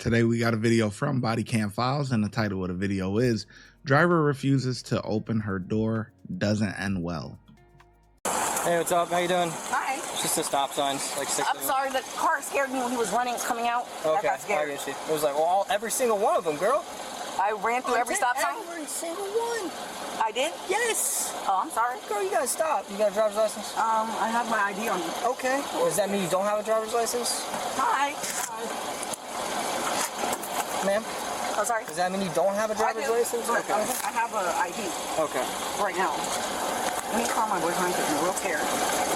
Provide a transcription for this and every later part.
Today we got a video from Body Cam Files, and the title of the video is "Driver Refuses to Open Her Door, Doesn't End Well." Hey, what's up? How you doing? Hi. It's just a stop sign. Like six. I'm sorry, the car scared me when he was running, coming out. Okay, I got scared. I get you. It was like, well, every single one of them, girl. I ran through every stop sign? Every single one. I did? Yes. Oh, I'm sorry. Girl, you gotta stop. You got a driver's license? I have my ID on me. Okay. Does that mean you don't have a driver's license? Hi. Ma'am? Oh, sorry. Does that mean you don't have a driver's license? Okay. Okay. I have an ID. Okay. Right now. Let me call my boyfriend because I'm real scared.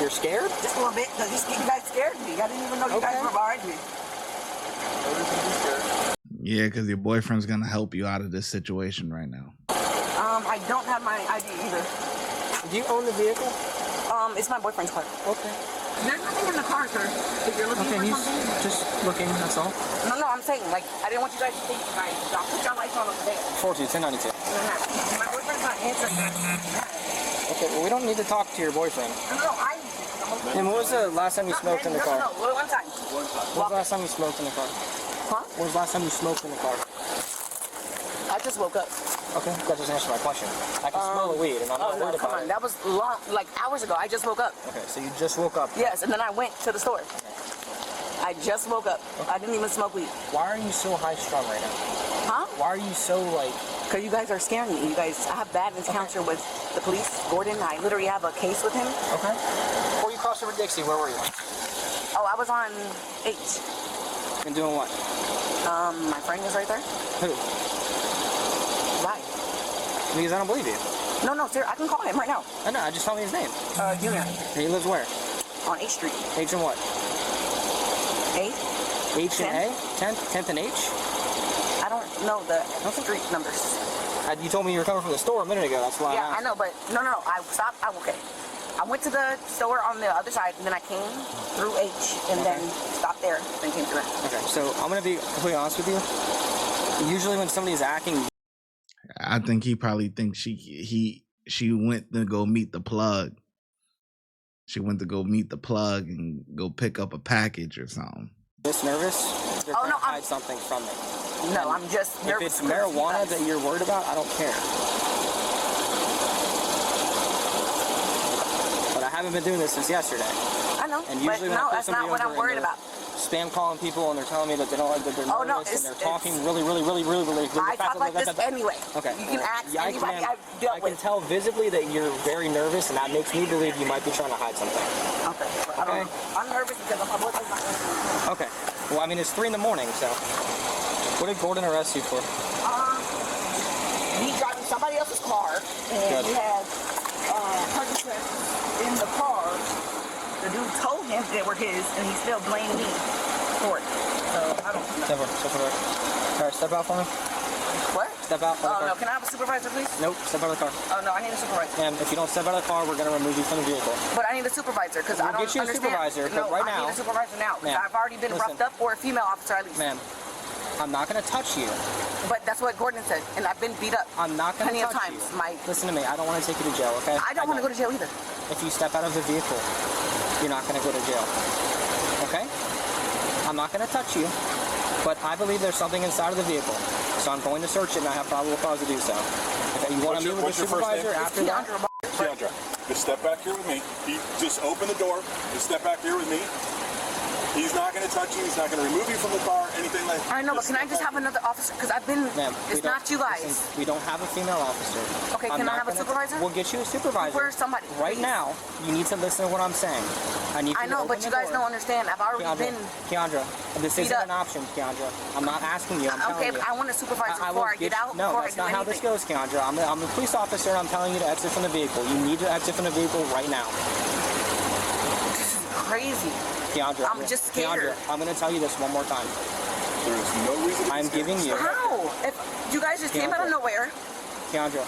You're scared? Just a little bit, because you guys scared me. I didn't even know you guys were behind me. Yeah, because your boyfriend's gonna help you out of this situation right now. I don't have my ID either. Do you own the vehicle? It's my boyfriend's car. Okay. There's nothing in the car, sir. If you're looking for something. Just looking, that's all. No, I'm saying, like, I didn't want you guys to think, guys, I'll put your lights on over there. 1092. My boyfriend's not answering that. Okay, well, we don't need to talk to your boyfriend. No, And when was the last time you smoked in the car? No, one time. When was the last time you smoked in the car? Huh? When was the last time you smoked in the car? I just woke up. Okay, that doesn't answer my question. I can smell the weed, and I'm not worried about it. That was long, like hours ago. I just woke up. Okay, so you just woke up. Yes, and then I went to the store. I just woke up. Okay. I didn't even smoke weed. Why are you so high-strung right now? Huh? Why are you so, like... Because you guys are scaring me. You guys, I have bad encounter with the police. Gordon, I literally have a case with him. Okay. Before you crossed over Dixie, where were you? Oh, I was on H. And doing what? My friend is right there. Who? Why? Because I don't believe you. No, sir, I can call him right now. I know, just tell me his name. Junior. And he lives where? On H Street. H and what? A? H and A? 10th and H? I don't know the street numbers. You told me you were coming from the store a minute ago, that's why I know, but no, I stopped. Okay. I went to the store on the other side, and then I came through H, and then stopped there, then came to that. Okay, so I'm going to be completely honest with you. Usually when somebody's acting... I think he probably thinks she went to go meet the plug. She went to go meet the plug and go pick up a package or something. This nervous? They're trying to hide something from me. No, I'm just nervous. If it's marijuana that you're worried about, I don't care. But I haven't been doing this since yesterday. I know, and usually but no, that's not what I'm worried about. Spam calling people and they're telling me that they don't, that they're nervous and they're talking really I talk like this anyway. Okay. You can ask anybody I've dealt with. I can tell visibly that you're very nervous, and that makes me believe you might be trying to hide something. Okay. I'm nervous because my boyfriend's not answering. Okay. Well, I mean, it's 3 in the morning, so. What did Gordon arrest you for? He driving somebody else's car, and he had participants in the car. The dude told him they were his, and he still blamed me for it. So, I don't know. Step out. All right, step out for me. What? Step out for the car. No, can I have a supervisor, please? Nope, step out of the car. Oh, no, I need a supervisor. And if you don't step out of the car, we're going to remove you from the vehicle. But I need a supervisor, because I don't understand. We'll get you a supervisor, but right now... I need a supervisor now, because I've already been roughed up, or a female officer at least. Ma'am, I'm not going to touch you. But that's what Gordon said, and I've been beat up. I'm not going to touch times. you. Listen to me, I don't want to take you to jail, okay? I don't want to go to jail either. If you step out of the vehicle, you're not going to go to jail. Okay? I'm not going to touch you, but I believe there's something inside of the vehicle. So I'm going to search it, and I have probable cause to do so. Okay, you want to meet with the supervisor after that? Keandra, just step back here with me. Just open the door. Just step back here with me. He's not going to touch you. He's not going to remove you from the car, anything like that. I know, but can I just have another officer? Because I've been... It's not you guys. Listen, we don't have a female officer. Okay, can I have a supervisor? We'll get you a supervisor. Where's somebody? Right now, you need to listen to what I'm saying. I know, but you guys don't understand. I've already been... Keandra, this isn't an option, Keandra. I'm not asking you. I'm telling you. Okay, but I want a supervisor before I get out. No, that's not how this goes, Keandra. I'm a police officer, and I'm telling you to exit from the vehicle. You need to exit from the vehicle right now. This is crazy. Keandra, I'm just scared. Keandra, I'm going to tell you this one more time. There is no reason to I'm giving you... How? If you guys just came out of nowhere. Keandra.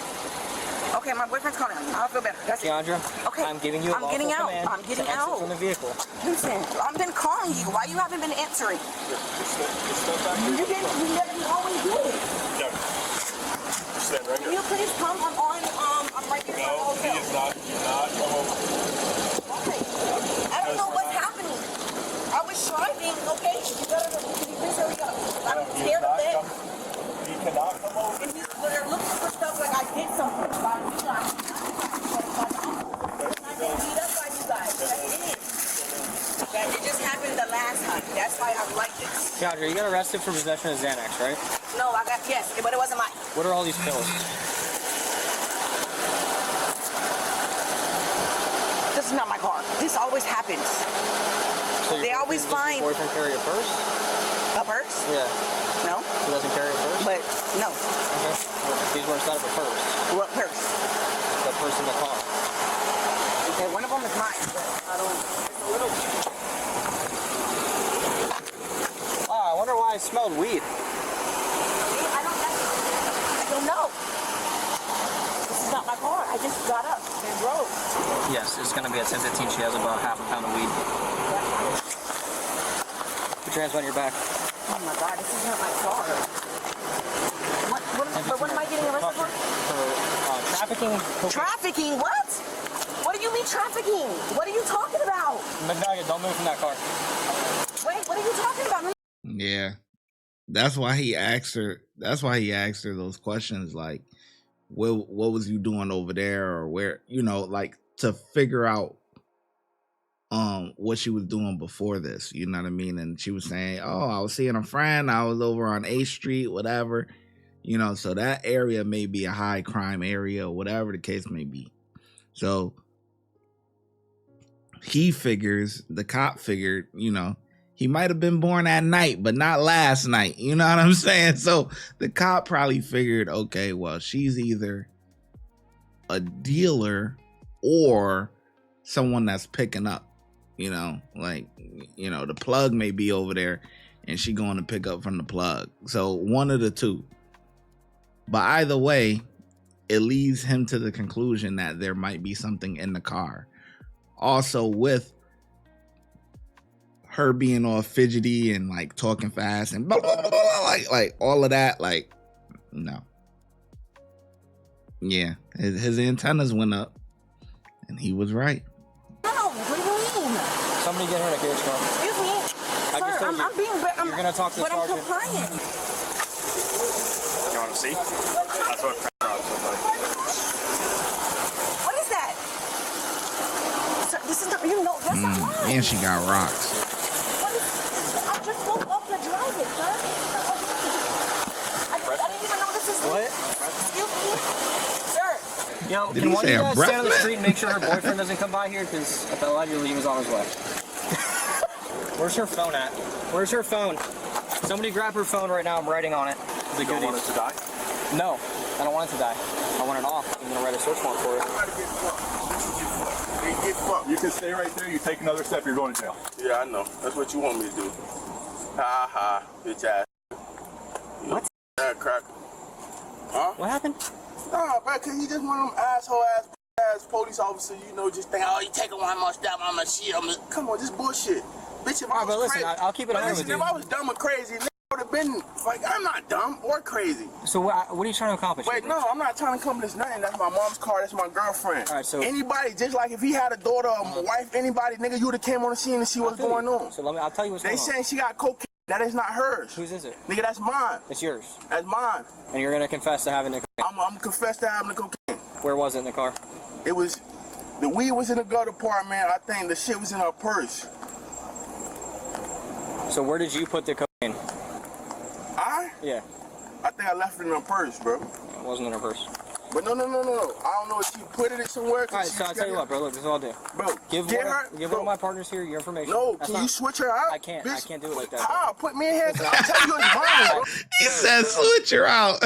Okay, my boyfriend's calling. I'll feel better. That's Keandra, okay. I'm giving you a lawful command I'm getting out. to exit from the vehicle. Listen, I've been calling you. Why you haven't been answering? Just step back here. You never always do it. Yeah. Just stand right Can here. you please come? I'm right here. No, he is not. You're not. I don't know what's happening. I was driving, okay? Can you please hurry up? I'm scared you got arrested for possession of Xanax, right? No, I got, yes, but it wasn't mine. What are all these pills? This is not my car. This always happens. So They always find... Does your boyfriend carry a purse? A purse? Yeah. No. He doesn't carry a purse? But, no. Okay. These were inside of a purse. What purse? The purse in the car. Okay, one of them is mine, but I don't... It's a little... Oh, I wonder why I smelled weed. I don't know. This is not my car. I just got up and drove. Yes, it's going to be at 10:15. She has about half a pound of weed. Put your hands on your back. Oh my God, this is not my car. What am I getting arrested for? For trafficking. Trafficking? What? What do you mean trafficking? What are you talking about? McNugget, don't move from that car. Wait, what are you talking about? Yeah. That's why he asked her. That's why he asked her those questions like, what was you doing over there, or where, like to figure out what she was doing before this, you know what I mean? And she was saying, oh, I was seeing a friend, I was over on 8th Street, whatever, so that area may be a high crime area, or whatever the case may be. So the cop figured, he might have been born at night, but not last night. You know what I'm saying? So the cop probably figured, okay, well, she's either a dealer or someone that's picking up, the plug may be over there and she going to pick up from the plug. So one of the two. But either way, it leads him to the conclusion that there might be something in the car. Also with her being all fidgety and like talking fast and blah, blah, blah, blah, like all of that, like, no. Yeah, his antennas went up and he was right. No, what do you mean? Somebody get her in a cage car. Excuse me. Sir, I'm being... You're going to talk to the sergeant. But I'm compliant. You want to see? That's what What is that? Sir, this is not... that's not mine. And she got rocks. I just woke up to drive it, sir. I didn't even know this is... What? Excuse me. Sir. Yo, Did can he one of say you a guys breath stand on the mint? street and make sure her boyfriend doesn't come by here? Because allegedly he was on his way. Where's her phone at? Where's her phone? Somebody grab her phone right now. I'm writing on it. You don't want it to die? No, I don't want it to die. I want it off. I'm going to write a search warrant for it. You can stay right there. You take another step, you're going to jail. Yeah, I know. That's what you want me to do. Ha ha, bitch ass. What? Cracker. Huh? What happened? Nah, bro, cause he just one of them asshole ass police officers, just think, oh, you taking one more step, I'm a shit. Come on, just bullshit. Bitch, if I was listen, crazy, I'll keep it honest with you. If I was dumb or crazy, would have been like, I'm not dumb or crazy. So what are you trying to accomplish? Wait, no, I'm not trying to accomplish nothing. That's my mom's car. That's my girlfriend. All right, so anybody, just like if he had a daughter or a wife, anybody, nigga, you would have came on the scene and see what's going on. So I'll tell you what's going on. They saying she got cocaine. That is not hers. Whose is it? Nigga, that's mine. It's yours. That's mine. And you're gonna confess to having the cocaine. I'm confessed to having the cocaine. Where was it in the car? It was, the weed was in the gut department. I think the shit was in her purse. So where did you put the cocaine? Yeah. I think I left it in her purse, bro. It wasn't in her purse. But no. I don't know if she put it somewhere. All right, so I'll tell you what, bro. Look, this is what I'll do. Bro, give one of my partners here your information. No, can you switch her out? I can't. Bitch, I can't do it like that. How? Put me in here. I'll tell you it's mine, bro. He said switch her out.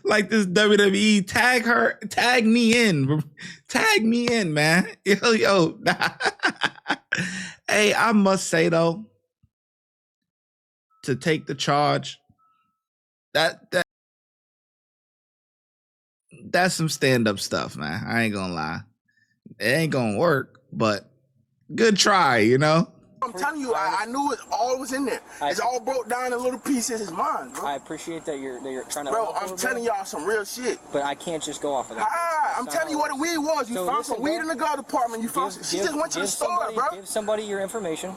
Like this WWE, tag me in. Tag me in, man. Yo. Hey, I must say though, to take the charge, that's some stand-up stuff, man. I ain't gonna lie. It ain't gonna work, but good try, I'm telling you, I knew it all was in there. It's all broke down in little pieces. It's mine, bro. I appreciate that you're trying to... Bro, I'm telling y'all some real shit. But I can't just go off of that. I'm telling you what the weed was. You found some weed in the guard department. She just went to the store, bro. Give somebody your information,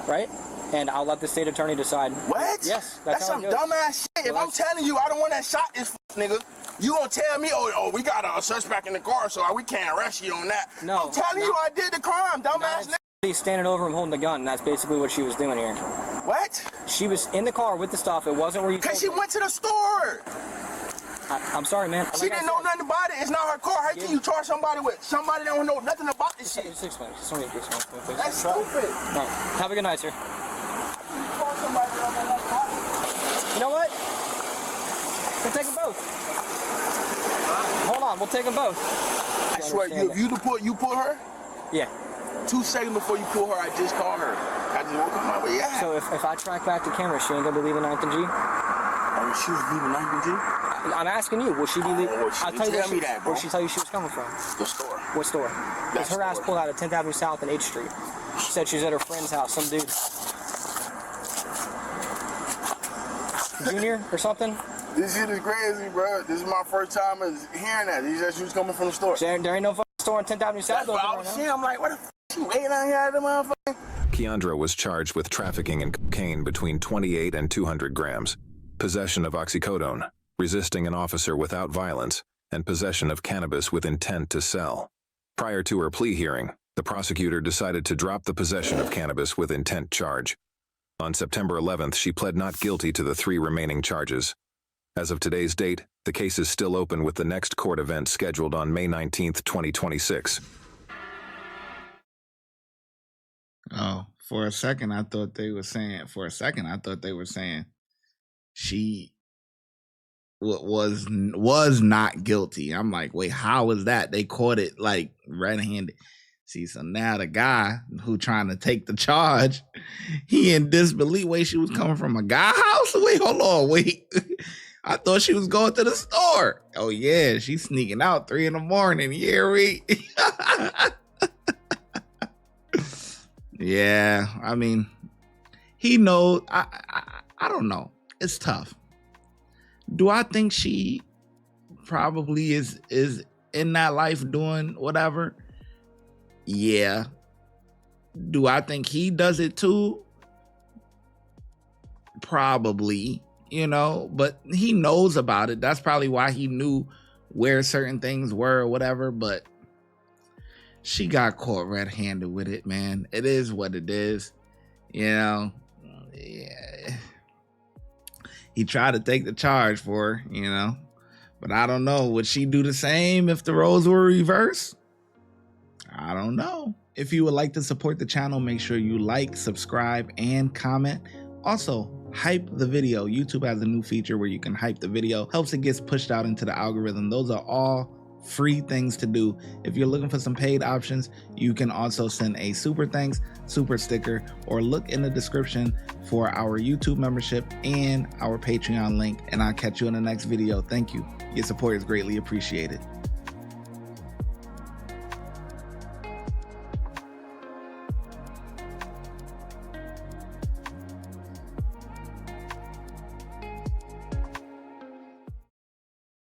right? And I'll let the state attorney decide. What? Yes, that's some dumbass shit. If I'm telling you I don't want that shot this nigga, you gonna tell me, oh, we got a suspect in the car, so we can't arrest you on that. No. I'm telling you I did the crime, dumbass nigga. He's standing over him holding the gun. That's basically what she was doing here. What? She was in the car with the stuff. It wasn't where you. Cause she went to the store. I'm sorry, man. She didn't know nothing about it. It's not her car. How can you charge somebody with somebody that don't know nothing about this shit? Just explain. Just explain, please. That's stupid. All right. Have a good night, sir. Charge somebody that don't know nothing about it. You know what? We'll take them both. Hold on, we'll take them both. I swear, you pull her? Yeah. 2 seconds before you pull her, I just called her. I just woke up my way. Yeah. So if I track back the camera, she ain't gonna be leaving 9th and G? Oh, she was leaving 9th and G? I'm asking you, will she be leaving? Well, she didn't tell me that, bro. Where'd she tell you she was coming from? The store. What store? Because her ass pulled out of 10th Avenue South and 8th Street. She said she was at her friend's house, some dude. Junior or something? This shit is crazy, bro. This is my first time hearing that. He said she was coming from the store. There ain't no fucking store on 10th Avenue South. That's what I was saying. I'm like, what the f*** you waiting on here at the motherfucker? Keandra was charged with trafficking in cocaine between 28 and 200 grams, possession of oxycodone, resisting an officer without violence, and possession of cannabis with intent to sell. Prior to her plea hearing, the prosecutor decided to drop the possession of cannabis with intent charge. On September 11th, she pled not guilty to the 3 remaining charges. As of today's date, the case is still open with the next court event scheduled on May 19th, 2026. Oh, for a second I thought they were saying she was not guilty. I'm like, wait, how is that? They caught it like red-handed. See, so now the guy who trying to take the charge, he in disbelief. Wait, she was coming from a guy house? Wait, hold on, wait. I thought she was going to the store. Oh yeah, she's sneaking out 3 a.m. Yeah, we. Yeah, I mean, he knows. I don't know. It's tough. Do I think she probably is in that life doing whatever? Yeah. Do I think he does it too? Probably, but he knows about it. That's probably why he knew where certain things were or whatever, but she got caught red-handed with it, man. It is what it is. Yeah. He tried to take the charge for her, but I don't know. Would she do the same if the roles were reversed? I don't know. If you would like to support the channel, make sure you like, subscribe, and comment. Also, hype the video. YouTube has a new feature where you can hype the video. Helps it gets pushed out into the algorithm. Those are all free things to do. If you're looking for some paid options, you can also send a super thanks, super sticker, or look in the description for our YouTube membership and our Patreon link. And I'll catch you in the next video. Thank you. Your support is greatly appreciated.